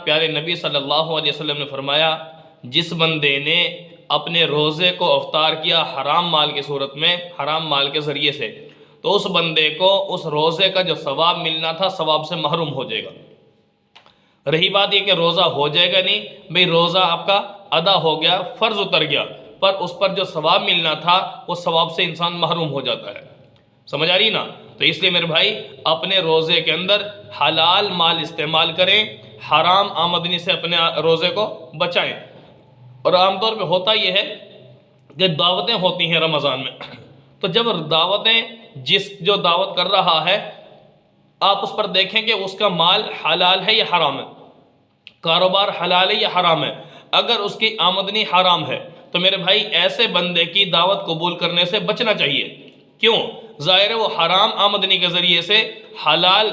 پیارے نبی صلی اللہ علیہ وسلم نے فرمایا جس بندے نے اپنے روزے کو افطار کیا حرام مال کی صورت میں، حرام مال کے ذریعے سے، تو اس بندے کو اس روزے کا جو ثواب ملنا تھا ثواب سے محروم ہو جائے گا۔ رہی بات یہ کہ روزہ ہو جائے گا نہیں، بھئی روزہ آپ کا ادا ہو گیا، فرض اتر گیا، پر اس پر جو ثواب ملنا تھا وہ ثواب سے انسان محروم ہو جاتا ہے۔ سمجھ آ رہی نا؟ تو اس لیے میرے بھائی اپنے روزے کے اندر حلال مال استعمال کریں، حرام آمدنی سے اپنے روزے کو بچائیں۔ اور عام طور پہ ہوتا یہ ہے کہ دعوتیں ہوتی ہیں رمضان میں، تو جب دعوتیں جو دعوت کر رہا ہے آپ اس پر دیکھیں کہ اس کا مال حلال ہے یا حرام ہے، کاروبار حلال ہے یا حرام ہے۔ اگر اس کی آمدنی حرام ہے تو میرے بھائی ایسے بندے کی دعوت قبول کرنے سے بچنا چاہیے۔ کیوں؟ ظاہر ہے وہ حرام آمدنی کے ذریعے سے حلال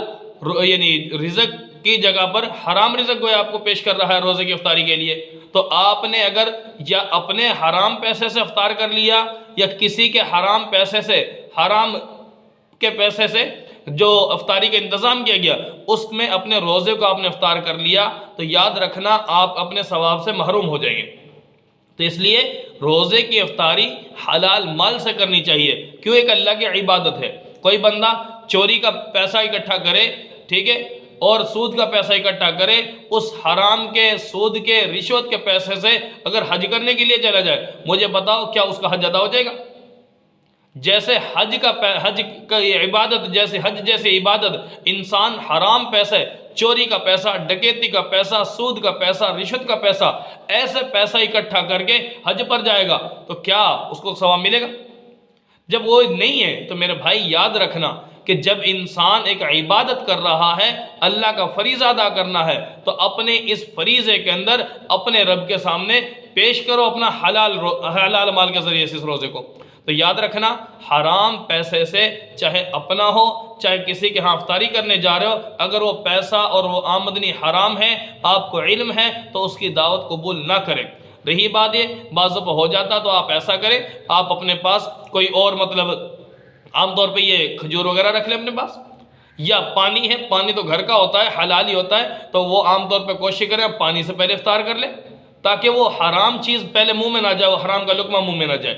یعنی رزق کی جگہ پر حرام رزق گویا آپ کو پیش کر رہا ہے روزے کی افطاری کے لیے۔ تو آپ نے اگر یا اپنے حرام پیسے سے افطار کر لیا یا کسی کے حرام پیسے سے، حرام کے پیسے سے جو افطاری کا انتظام کیا گیا اس میں اپنے روزے کو آپ نے افطار کر لیا، تو یاد رکھنا آپ اپنے ثواب سے محروم ہو جائیں گے۔ تو اس لیے روزے کی افطاری حلال مال سے کرنی چاہیے، کیوں؟ ایک اللہ کی عبادت ہے۔ کوئی بندہ چوری کا پیسہ اکٹھا کرے، ٹھیک ہے، اور سود کا پیسہ اکٹھا کرے، اس حرام کے، سود کے، رشوت کے پیسے سے اگر حج کرنے کے لیے چلا جائے، مجھے بتاؤ کیا اس کا حج ادا ہو جائے گا؟ جیسے حج کا عبادت، جیسے حج جیسی عبادت انسان حرام پیسے، چوری کا پیسہ، ڈکیتی کا پیسہ، سود کا پیسہ، رشوت کا پیسہ، ایسے پیسہ اکٹھا کر کے حج پر جائے گا تو کیا اس کو ثواب ملے گا؟ جب وہ نہیں ہے تو میرے بھائی یاد رکھنا کہ جب انسان ایک عبادت کر رہا ہے، اللہ کا فریضہ ادا کرنا ہے، تو اپنے اس فریضے کے اندر اپنے رب کے سامنے پیش کرو اپنا حلال مال کے ذریعے سے اس روزے کو۔ تو یاد رکھنا حرام پیسے سے، چاہے اپنا ہو چاہے کسی کے ہاں افطاری کرنے جا رہے ہو، اگر وہ پیسہ اور وہ آمدنی حرام ہے، آپ کو علم ہے، تو اس کی دعوت قبول نہ کریں۔ رہی بات یہ بعض دفعہ ہو جاتا تو آپ ایسا کریں، آپ اپنے پاس کوئی اور عام طور پہ یہ کھجور وغیرہ رکھ لیں اپنے پاس، یا پانی ہے، پانی تو گھر کا ہوتا ہے، حلال ہی ہوتا ہے، تو وہ عام طور پہ کوشش کریں پانی سے پہلے افطار کر لیں، تاکہ وہ حرام چیز پہلے منہ میں نہ جائے، وہ حرام کا لقمہ منہ میں نہ جائے۔